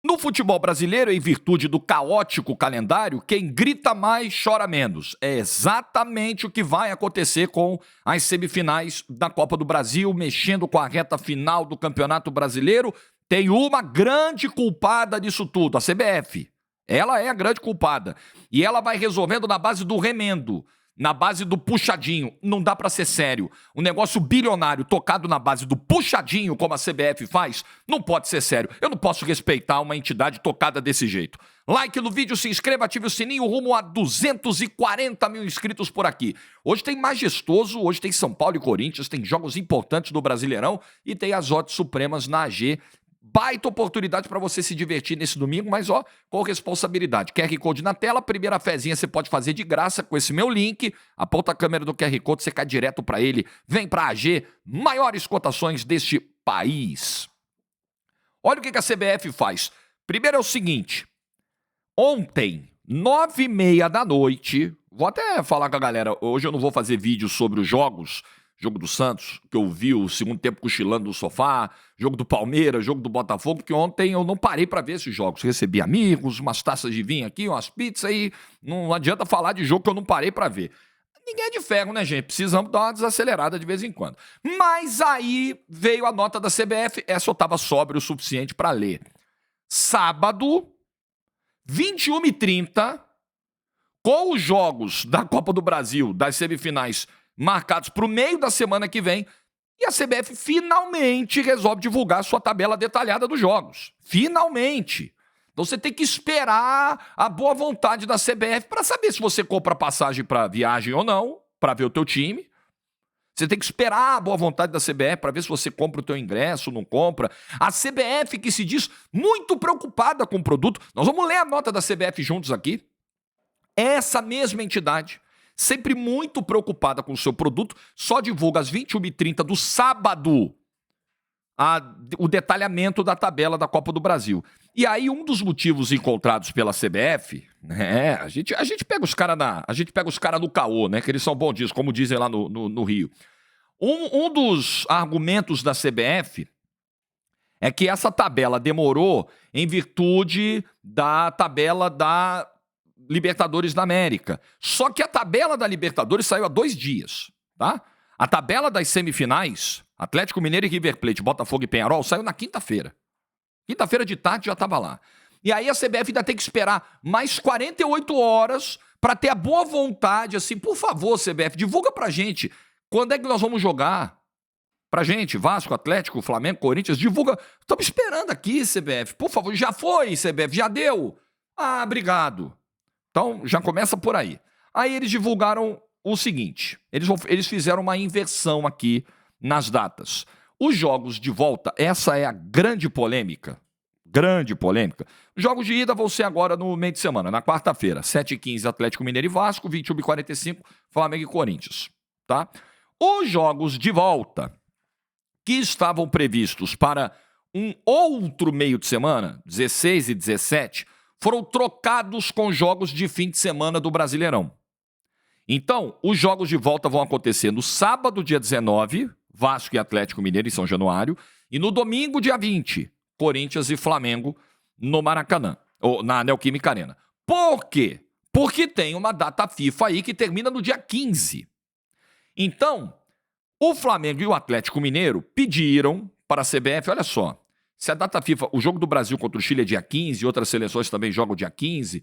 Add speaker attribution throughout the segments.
Speaker 1: No futebol brasileiro, em virtude do caótico calendário, quem grita mais chora menos. É exatamente o que vai acontecer com as semifinais da Copa do Brasil, mexendo com a reta final do Campeonato Brasileiro. Tem uma grande culpada disso tudo, a CBF. Ela é a grande culpada. E ela vai resolvendo na base do remendo, na base do puxadinho. Não dá pra ser sério. Um negócio bilionário tocado na base do puxadinho, como a CBF faz, não pode ser sério. Eu não posso respeitar uma entidade tocada desse jeito. Like no vídeo, se inscreva, ative o sininho, rumo a 240 mil inscritos por aqui. Hoje tem Majestoso, hoje tem São Paulo e Corinthians, tem jogos importantes do Brasileirão e tem as odds supremas na AG. Baita oportunidade para você se divertir nesse domingo, mas com responsabilidade. QR Code na tela, primeira fezinha você pode fazer de graça com esse meu link. Aponta a câmera do QR Code, você cai direto para ele. Vem para a AG, maiores cotações deste país. Olha o que a CBF faz. Primeiro é o seguinte, ontem, 9h30 da noite, vou até falar com a galera, hoje eu não vou fazer vídeo sobre os jogos, jogo do Santos, que eu vi o segundo tempo cochilando no sofá, jogo do Palmeiras, jogo do Botafogo, porque ontem eu não parei para ver esses jogos. Recebi amigos, umas taças de vinho aqui, umas pizzas aí, não adianta falar de jogo que eu não parei para ver. Ninguém é de ferro, né, gente? Precisamos dar uma desacelerada de vez em quando. Mas aí veio a nota da CBF, essa eu estava sóbrio o suficiente para ler. Sábado, 21h30, com os jogos da Copa do Brasil, das semifinais, marcados para o meio da semana que vem, e a CBF finalmente resolve divulgar sua tabela detalhada dos jogos. Finalmente. Então você tem que esperar a boa vontade da CBF para saber se você compra passagem para viagem ou não, para ver o teu time. Você tem que esperar a boa vontade da CBF para ver se você compra o teu ingresso ou não compra. A CBF que se diz muito preocupada com o produto. Nós vamos ler a nota da CBF juntos aqui. Essa mesma entidade, sempre muito preocupada com o seu produto, só divulga às 21h30 do sábado o detalhamento da tabela da Copa do Brasil. E aí um dos motivos encontrados pela CBF, a gente pega os caras no caô, né, que eles são bons disso, como dizem lá no Rio. Um dos argumentos da CBF é que essa tabela demorou em virtude da tabela da Libertadores da América. Só que a tabela da Libertadores saiu há 2 dias, tá? A tabela das semifinais, Atlético Mineiro e River Plate, Botafogo e Peñarol, saiu na quinta-feira. Quinta-feira de tarde já estava lá. E aí a CBF ainda tem que esperar mais 48 horas para ter a boa vontade, assim, por favor, CBF, divulga pra gente quando é que nós vamos jogar. Pra gente, Vasco, Atlético, Flamengo, Corinthians, divulga. Estamos esperando aqui, CBF. Por favor, já foi, CBF, já deu. Ah, obrigado. Então, já começa por aí. Aí eles divulgaram o seguinte, eles fizeram uma inversão aqui nas datas. Os jogos de volta, essa é a grande polêmica. Grande polêmica. Os jogos de ida vão ser agora no meio de semana, na quarta-feira. 7h15, Atlético Mineiro e Vasco, 21h45, Flamengo e Corinthians. Tá? Os jogos de volta, que estavam previstos para um outro meio de semana, 16 e 17, foram trocados com jogos de fim de semana do Brasileirão. Então, os jogos de volta vão acontecer no sábado, dia 19, Vasco e Atlético Mineiro em São Januário, e no domingo, dia 20, Corinthians e Flamengo no Maracanã, ou na Neoquímica Arena. Por quê? Porque tem uma data FIFA aí que termina no dia 15. Então, o Flamengo e o Atlético Mineiro pediram para a CBF, olha só, se a data FIFA, o jogo do Brasil contra o Chile é dia 15, outras seleções também jogam dia 15,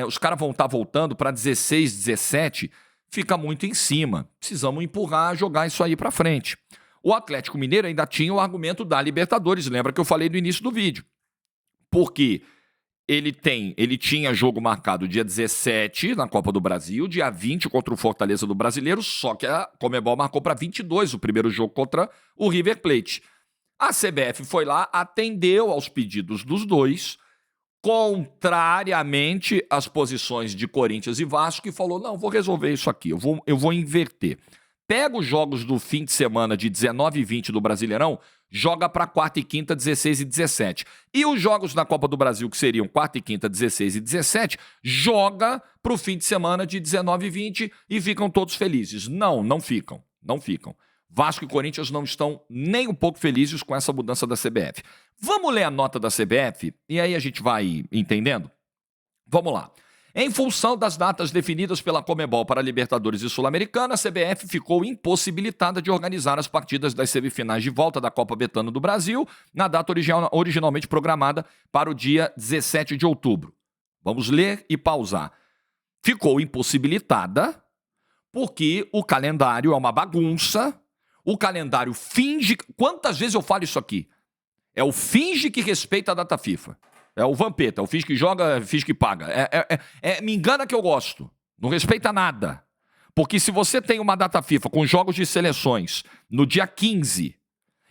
Speaker 1: os caras vão estar voltando para 16, 17, fica muito em cima. Precisamos empurrar, jogar isso aí para frente. O Atlético Mineiro ainda tinha o argumento da Libertadores, lembra que eu falei no início do vídeo. Porque ele tinha jogo marcado dia 17 na Copa do Brasil, dia 20 contra o Fortaleza do Brasileiro, só que a Conmebol marcou para 22 o primeiro jogo contra o River Plate. A CBF foi lá, atendeu aos pedidos dos dois, contrariamente às posições de Corinthians e Vasco, e falou, não, vou resolver isso aqui, eu vou inverter. Pega os jogos do fim de semana de 19 e 20 do Brasileirão, joga para quarta e quinta, 16 e 17. E os jogos na Copa do Brasil, que seriam quarta e quinta, 16 e 17, joga para o fim de semana de 19 e 20 e ficam todos felizes. Não ficam. Vasco e Corinthians não estão nem um pouco felizes com essa mudança da CBF. Vamos ler a nota da CBF e aí a gente vai entendendo? Vamos lá. Em função das datas definidas pela Conmebol para Libertadores e Sul-Americana, a CBF ficou impossibilitada de organizar as partidas das semifinais de volta da Copa Betano do Brasil na data originalmente programada para o dia 17 de outubro. Vamos ler e pausar. Ficou impossibilitada porque o calendário é uma bagunça. O calendário finge... Quantas vezes eu falo isso aqui? É o finge que respeita a data FIFA. É o Vampeta, é o finge que joga, finge que paga. Me engana que eu gosto. Não respeita nada. Porque se você tem uma data FIFA com jogos de seleções no dia 15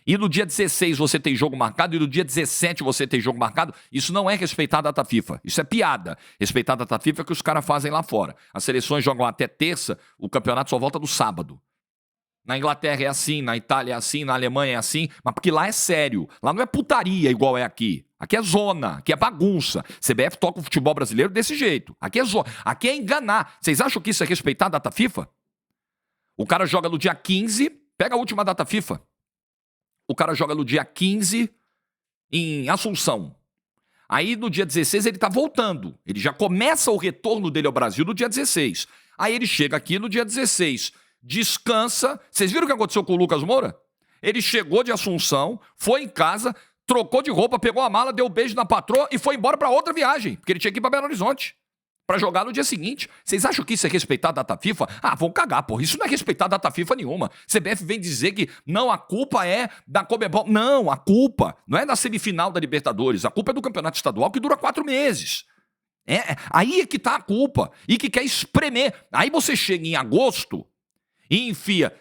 Speaker 1: e no dia 16 você tem jogo marcado e no dia 17 você tem jogo marcado, isso não é respeitar a data FIFA. Isso é piada. Respeitar a data FIFA é o que os caras fazem lá fora. As seleções jogam até terça, o campeonato só volta no sábado. Na Inglaterra é assim, na Itália é assim, na Alemanha é assim, mas porque lá é sério. Lá não é putaria igual é aqui. Aqui é zona, aqui é bagunça. CBF toca o futebol brasileiro desse jeito. Aqui é zona, aqui é enganar. Vocês acham que isso é respeitar a data FIFA? O cara joga no dia 15, pega a última data FIFA. O cara joga no dia 15 em Assunção. Aí no dia 16 ele tá voltando. Ele já começa o retorno dele ao Brasil no dia 16. Aí ele chega aqui no dia 16. Descansa. Vocês viram o que aconteceu com o Lucas Moura? Ele chegou de Assunção, foi em casa, trocou de roupa, pegou a mala, deu um beijo na patroa e foi embora para outra viagem, porque ele tinha que ir para Belo Horizonte para jogar no dia seguinte. Vocês acham que isso é respeitar a data FIFA? Ah, vão cagar, porra. Isso não é respeitar a data FIFA nenhuma. CBF vem dizer que não, a culpa é da Conmebol. Não, a culpa não é da semifinal da Libertadores. A culpa é do campeonato estadual que dura 4 meses. Aí é que tá a culpa. E que quer espremer. Aí você chega em agosto e enfia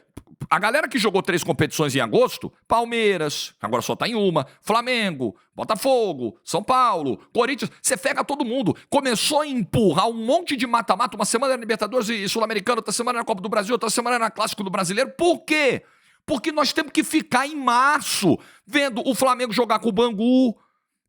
Speaker 1: a galera que jogou 3 competições em agosto, Palmeiras, agora só tá em uma, Flamengo, Botafogo, São Paulo, Corinthians, você pega todo mundo. Começou a empurrar um monte de mata-mata, uma semana na Libertadores e Sul-Americana, outra semana na Copa do Brasil, outra semana na Clássico do Brasileiro. Por quê? Porque nós temos que ficar em março vendo o Flamengo jogar com o Bangu,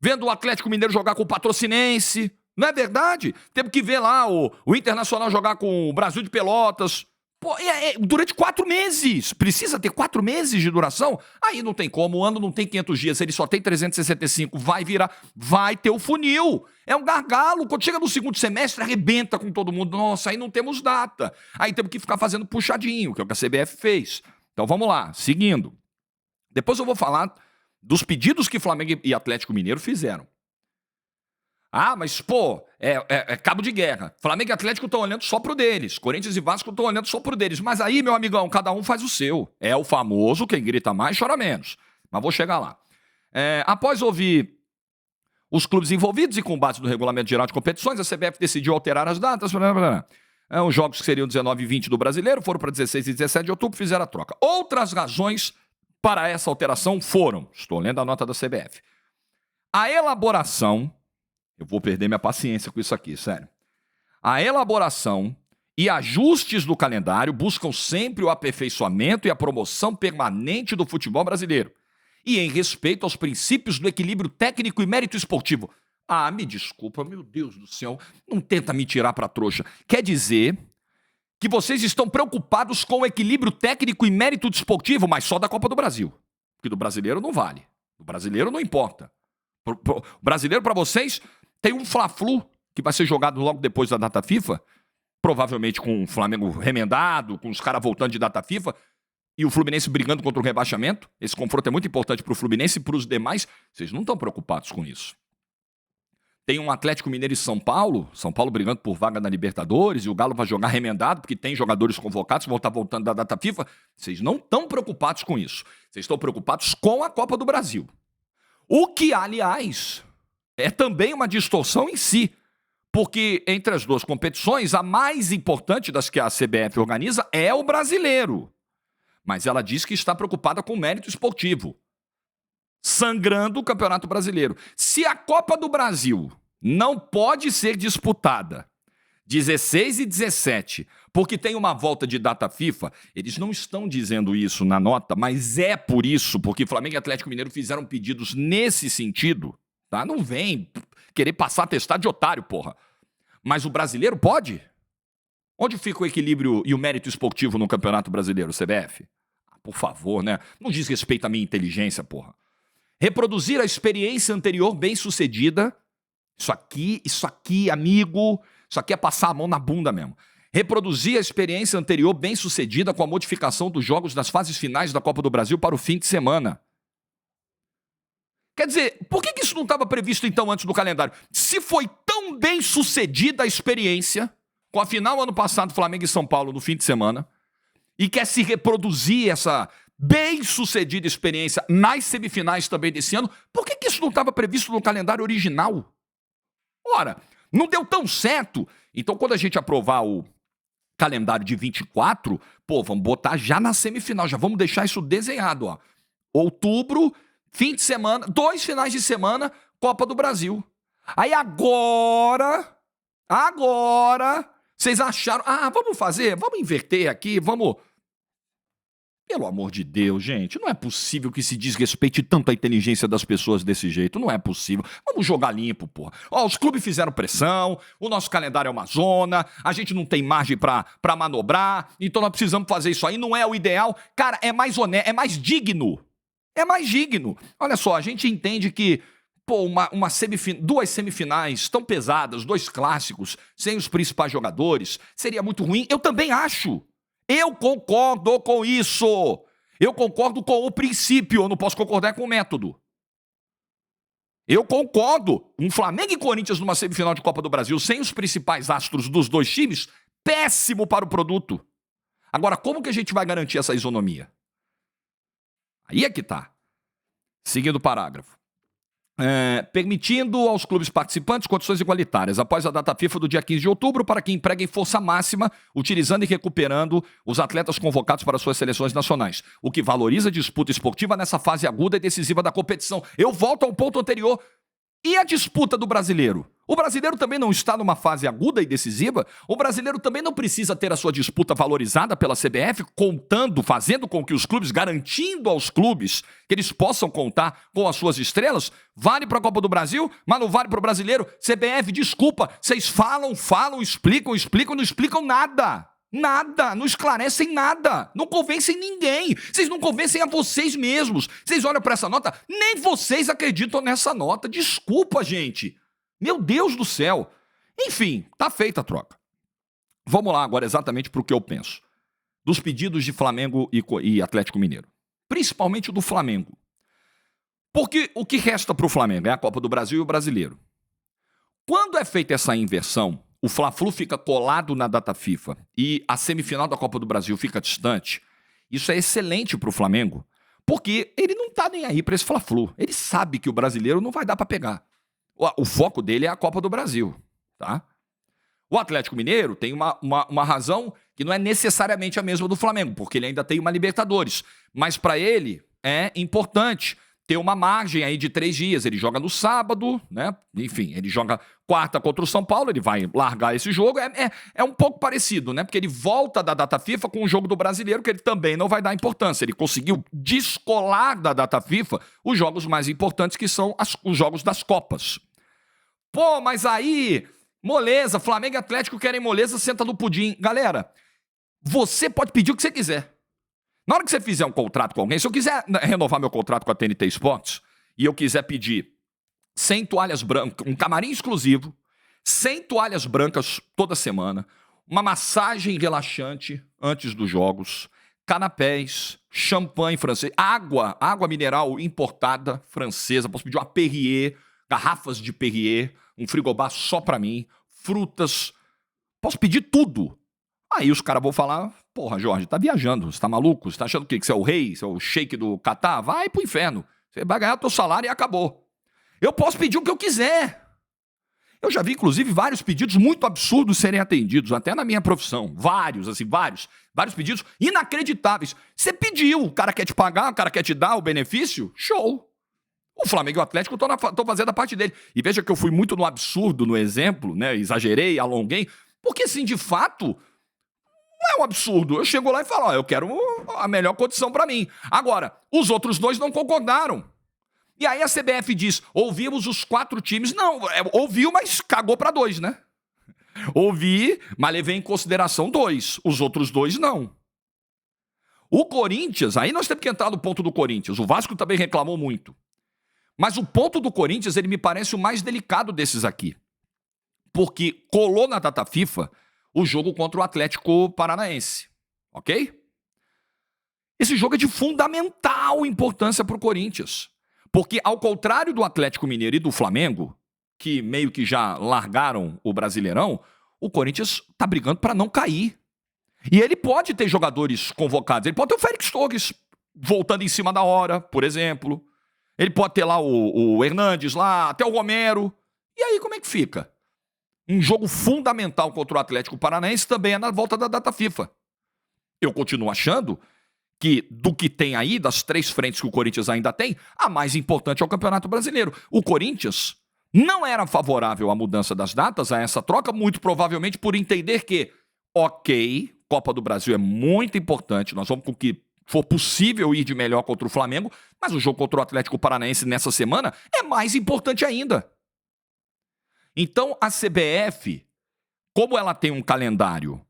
Speaker 1: vendo o Atlético Mineiro jogar com o Patrocinense. Não é verdade? Temos que ver lá o Internacional jogar com o Brasil de Pelotas. Pô, durante 4 meses. Precisa ter 4 meses de duração? Aí não tem como. O ano não tem 500 dias. Ele só tem 365. Vai virar. Vai ter o funil. É um gargalo. Quando chega no segundo semestre, arrebenta com todo mundo. Nossa, aí não temos data. Aí temos que ficar fazendo puxadinho, que é o que a CBF fez. Então vamos lá. Seguindo. Depois eu vou falar dos pedidos que Flamengo e Atlético Mineiro fizeram. Ah, mas, pô, é cabo de guerra. Flamengo e Atlético estão olhando só pro deles. Corinthians e Vasco estão olhando só pro deles. Mas aí, meu amigão, cada um faz o seu. É o famoso, quem grita mais chora menos. Mas vou chegar lá. Após ouvir os clubes envolvidos e com base no Regulamento Geral de Competições, a CBF decidiu alterar as datas. Os jogos que seriam 19 e 20 do Brasileiro foram para 16 e 17 de outubro, fizeram a troca. Outras razões para essa alteração foram, estou lendo a nota da CBF, a elaboração... Eu vou perder minha paciência com isso aqui, sério. A elaboração e ajustes do calendário buscam sempre o aperfeiçoamento e a promoção permanente do futebol brasileiro. E em respeito aos princípios do equilíbrio técnico e mérito esportivo. Ah, me desculpa, meu Deus do céu. Não tenta me tirar pra trouxa. Quer dizer que vocês estão preocupados com o equilíbrio técnico e mérito desportivo, mas só da Copa do Brasil. Porque do brasileiro não vale. Do brasileiro não importa. O brasileiro, pra vocês... Tem um Fla-Flu que vai ser jogado logo depois da data FIFA, provavelmente com o Flamengo remendado, com os caras voltando de data FIFA, e o Fluminense brigando contra o rebaixamento. Esse confronto é muito importante para o Fluminense e para os demais. Vocês não estão preocupados com isso. Tem um Atlético Mineiro e São Paulo brigando por vaga na Libertadores, e o Galo vai jogar remendado, porque tem jogadores convocados que vão estar voltando da data FIFA. Vocês não estão preocupados com isso. Vocês estão preocupados com a Copa do Brasil. O que, aliás... é também uma distorção em si, porque entre as duas competições, a mais importante das que a CBF organiza é o brasileiro. Mas ela diz que está preocupada com o mérito esportivo, sangrando o Campeonato Brasileiro. Se a Copa do Brasil não pode ser disputada 16 e 17, porque tem uma volta de data FIFA, eles não estão dizendo isso na nota, mas é por isso, porque Flamengo e Atlético Mineiro fizeram pedidos nesse sentido. Tá? Não vem querer passar atestado de otário, porra. Mas o brasileiro pode? Onde fica o equilíbrio e o mérito esportivo no Campeonato Brasileiro, CBF? por favor, né? Não diz respeito à minha inteligência, porra. Reproduzir a experiência anterior bem-sucedida. Isso aqui, amigo, isso aqui é passar a mão na bunda mesmo. Reproduzir a experiência anterior bem-sucedida com a modificação dos jogos das fases finais da Copa do Brasil para o fim de semana. Quer dizer, por que isso não estava previsto então antes do calendário? Se foi tão bem-sucedida a experiência, com a final ano passado Flamengo e São Paulo no fim de semana, e quer se reproduzir essa bem-sucedida experiência nas semifinais também desse ano, por que isso não estava previsto no calendário original? Ora, não deu tão certo. Então, quando a gente aprovar o calendário de 24, pô, vamos botar já na semifinal, já vamos deixar isso desenhado, ó. Outubro, fim de semana, 2 finais de semana, Copa do Brasil. Aí agora, vocês acharam, vamos inverter aqui, vamos... Pelo amor de Deus, gente, não é possível que se desrespeite tanto a inteligência das pessoas desse jeito, não é possível. Vamos jogar limpo, porra. Ó, os clubes fizeram pressão, o nosso calendário é uma zona, a gente não tem margem pra manobrar, então nós precisamos fazer isso aí, não é o ideal. Cara, é mais honesto, é mais digno. É mais digno. Olha só, a gente entende que, pô, duas semifinais tão pesadas, 2 clássicos, sem os principais jogadores, seria muito ruim. Eu também acho. Eu concordo com isso. Eu concordo com o princípio, eu não posso concordar com o método. Eu concordo. Um Flamengo e Corinthians numa semifinal de Copa do Brasil, sem os principais astros dos 2 times, péssimo para o produto. Agora, como que a gente vai garantir essa isonomia? Aí é que tá. Seguindo o parágrafo. Permitindo aos clubes participantes condições igualitárias após a data FIFA do dia 15 de outubro para que empreguem força máxima, utilizando e recuperando os atletas convocados para suas seleções nacionais, o que valoriza a disputa esportiva nessa fase aguda e decisiva da competição. Eu volto ao ponto anterior. E a disputa do brasileiro? O brasileiro também não está numa fase aguda e decisiva? O brasileiro também não precisa ter a sua disputa valorizada pela CBF, fazendo com que os clubes, garantindo aos clubes que eles possam contar com as suas estrelas? Vale para a Copa do Brasil, mas não vale para o brasileiro? CBF, desculpa, vocês falam, explicam, não explicam nada. Nada, não esclarecem nada, não convencem ninguém, vocês não convencem a vocês mesmos. Vocês olham para essa nota, nem vocês acreditam nessa nota. Desculpa, gente. Meu Deus do céu. Enfim, tá feita a troca. Vamos lá agora exatamente para o que eu penso. Dos pedidos de Flamengo e Atlético Mineiro. Principalmente o do Flamengo. Porque o que resta para o Flamengo é a Copa do Brasil e o Brasileiro. Quando é feita essa inversão, o Fla-Flu fica colado na data FIFA e a semifinal da Copa do Brasil fica distante, isso é excelente para o Flamengo, porque ele não tá nem aí para esse Fla-Flu. Ele sabe que o brasileiro não vai dar para pegar. O foco dele é a Copa do Brasil, tá? O Atlético Mineiro tem uma razão que não é necessariamente a mesma do Flamengo, porque ele ainda tem uma Libertadores. Mas para ele é importante ter uma margem aí de 3 dias. Ele joga no sábado, né? Enfim, ele joga quarta contra o São Paulo, ele vai largar esse jogo. É um pouco parecido, né? Porque ele volta da data FIFA com o jogo do brasileiro, que ele também não vai dar importância. Ele conseguiu descolar da data FIFA os jogos mais importantes, que são os jogos das Copas. Pô, mas aí, moleza, Flamengo e Atlético querem moleza, senta no pudim. Galera, você pode pedir o que você quiser. Na hora que você fizer um contrato com alguém, se eu quiser renovar meu contrato com a TNT Sports e eu quiser pedir 100 toalhas brancas, um camarim exclusivo, 100 toalhas brancas toda semana, uma massagem relaxante antes dos jogos, canapés, champanhe francês, água mineral importada francesa, posso pedir uma Perrier, garrafas de Perrier, um frigobar só pra mim, frutas, posso pedir tudo. Aí os caras vão falar, porra, Jorge, tá viajando, você tá maluco? Você tá achando o quê? Que você é o rei, você é o sheik do Catar? Vai pro inferno. Você vai ganhar o teu salário e acabou. Eu posso pedir o que eu quiser. Eu já vi, inclusive, vários pedidos muito absurdos serem atendidos, até na minha profissão. Vários pedidos inacreditáveis. Você pediu, o cara quer te pagar, o cara quer te dar o benefício? Show. O Flamengo e o Atlético estão fazendo a parte dele. E veja que eu fui muito no absurdo no exemplo, né? Exagerei, alonguei, porque, assim, de fato... Não é um absurdo. Eu chego lá e falo, eu quero a melhor condição pra mim. Agora, os outros 2 não concordaram. E aí a CBF diz, ouvimos os 4 times. Não, ouviu, mas cagou pra 2, né? Ouvi, mas levei em consideração 2. Os outros 2 não. O Corinthians, aí nós temos que entrar no ponto do Corinthians. O Vasco também reclamou muito. Mas o ponto do Corinthians, ele me parece o mais delicado desses aqui. Porque colou na data FIFA o jogo contra o Atlético Paranaense. Ok? Esse jogo é de fundamental importância para o Corinthians. Porque, ao contrário do Atlético Mineiro e do Flamengo, que meio que já largaram o Brasileirão, o Corinthians está brigando para não cair. E ele pode ter jogadores convocados. Ele pode ter o Félix Torres voltando em cima da hora, por exemplo. Ele pode ter lá o Hernandes, lá, até o Romero. E aí, como é que fica? Um jogo fundamental contra o Atlético Paranaense também é na volta da data FIFA. Eu continuo achando que, do que tem aí, das 3 frentes que o Corinthians ainda tem, a mais importante é o Campeonato Brasileiro. O Corinthians não era favorável à mudança das datas, a essa troca, muito provavelmente por entender que, ok, Copa do Brasil é muito importante, nós vamos com o que for possível ir de melhor contra o Flamengo, mas o jogo contra o Atlético Paranaense nessa semana é mais importante ainda. Então, a CBF, como ela tem um calendário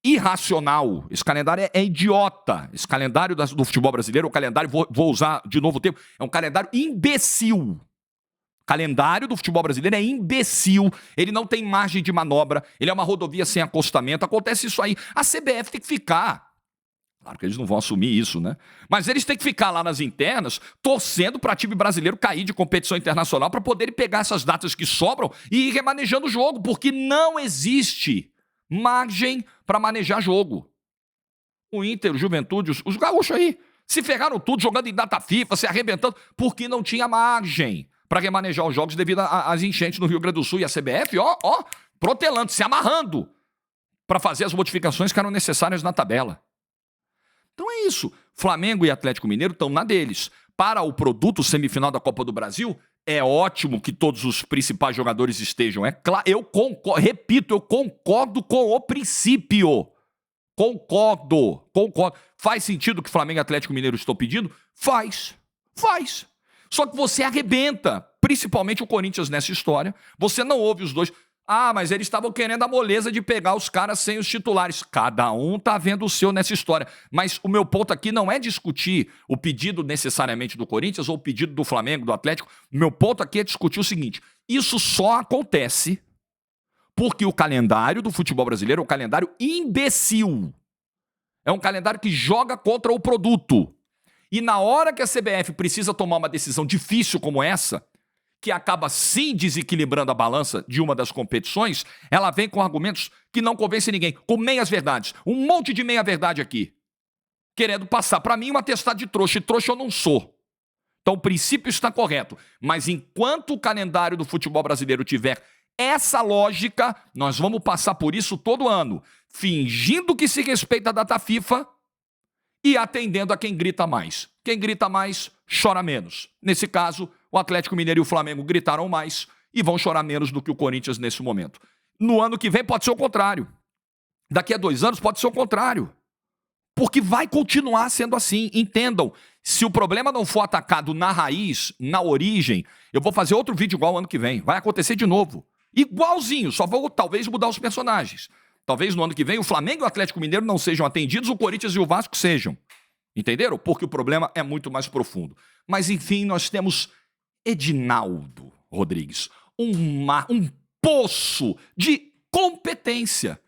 Speaker 1: irracional, esse calendário é idiota, esse calendário do futebol brasileiro, o calendário, vou usar de novo o termo, é um calendário imbecil. O calendário do futebol brasileiro é imbecil, ele não tem margem de manobra, ele é uma rodovia sem acostamento, acontece isso aí. A CBF tem que ficar, claro que eles não vão assumir isso, né? Mas eles têm que ficar lá nas internas, torcendo para time brasileiro cair de competição internacional para poderem pegar essas datas que sobram e ir remanejando o jogo, porque não existe margem para manejar jogo. O Inter, o Juventude, os gaúchos aí, se ferraram tudo jogando em data FIFA, se arrebentando, porque não tinha margem para remanejar os jogos devido às enchentes no Rio Grande do Sul. E a CBF, protelando, se amarrando para fazer as modificações que eram necessárias na tabela. Então é isso. Flamengo e Atlético Mineiro estão na deles. Para o produto semifinal da Copa do Brasil, é ótimo que todos os principais jogadores estejam. É claro, eu concordo com o princípio. Concordo. Faz sentido o que Flamengo e Atlético Mineiro estão pedindo? Faz. Só que você arrebenta, principalmente o Corinthians nessa história. Você não ouve os dois. Ah, mas eles estavam querendo a moleza de pegar os caras sem os titulares. Cada um tá vendo o seu nessa história. Mas o meu ponto aqui não é discutir o pedido necessariamente do Corinthians ou o pedido do Flamengo, do Atlético. O meu ponto aqui é discutir o seguinte: isso só acontece porque o calendário do futebol brasileiro é um calendário imbecil. É um calendário que joga contra o produto. E na hora que a CBF precisa tomar uma decisão difícil como essa, que acaba sim desequilibrando a balança de uma das competições, ela vem com argumentos que não convencem ninguém, com meias-verdades. Um monte de meia-verdade aqui. Querendo passar para mim um atestado de trouxa, e trouxa eu não sou. Então o princípio está correto. Mas enquanto o calendário do futebol brasileiro tiver essa lógica, nós vamos passar por isso todo ano, fingindo que se respeita a data FIFA e atendendo a quem grita mais. Quem grita mais, chora menos. Nesse caso, o Atlético Mineiro e o Flamengo gritaram mais e vão chorar menos do que o Corinthians nesse momento. No ano que vem pode ser o contrário. Daqui a 2 anos pode ser o contrário. Porque vai continuar sendo assim. Entendam, se o problema não for atacado na raiz, na origem, eu vou fazer outro vídeo igual ano que vem. Vai acontecer de novo. Igualzinho, só vou talvez mudar os personagens. Talvez no ano que vem o Flamengo e o Atlético Mineiro não sejam atendidos, o Corinthians e o Vasco sejam. Entenderam? Porque o problema é muito mais profundo. Mas, enfim, nós temos Edinaldo Rodrigues, um poço de competência.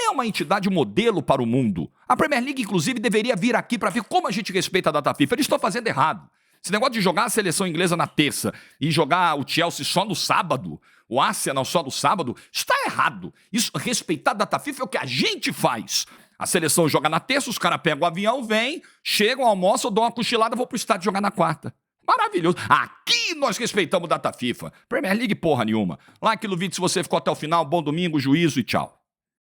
Speaker 1: É uma entidade modelo para o mundo. A Premier League, inclusive, deveria vir aqui para ver como a gente respeita a data FIFA. Eles estão fazendo errado. Esse negócio de jogar a seleção inglesa na terça e jogar o Chelsea só no sábado, o Arsenal só no sábado, está errado. Isso, respeitar a data FIFA é o que a gente faz. A seleção joga na terça, os caras pegam o avião, vêm, chegam, almoçam, dão uma cochilada, vou pro estádio jogar na quarta. Maravilhoso. Aqui nós respeitamos data FIFA. Premier League porra nenhuma. Like no vídeo se você ficou até o final. Bom domingo, juízo e tchau.